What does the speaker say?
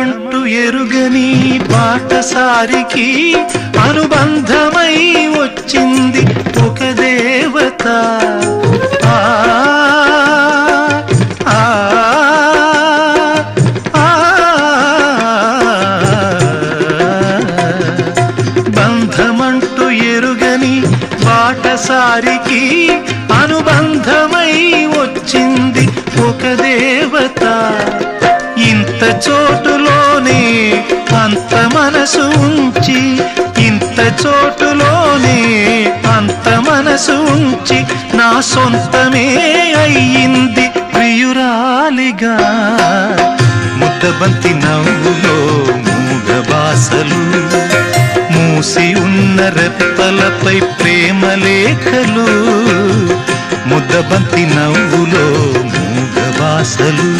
బంధమంటూ ఎరుగని బాటసారికి అనుబంధమై వచ్చింది ఒక దేవత. బంధమంటూ ఎరుగని బాటసారికి అనుబంధమై వచ్చింది ఒక దేవత. ఇంత చోటులోనే అంత మనసు ఉంచి, ఇంత చోటులోనే అంత మనసు ఉంచి నా సొంతమే అయ్యింది ప్రియురాలిగా. ముద్దబంతి నవ్వులో మూగబాసలు, మూసి ఉన్న రెప్పలపై ప్రేమ లేఖలు. ముద్దబంతి నవ్వులో మూగబాసలు.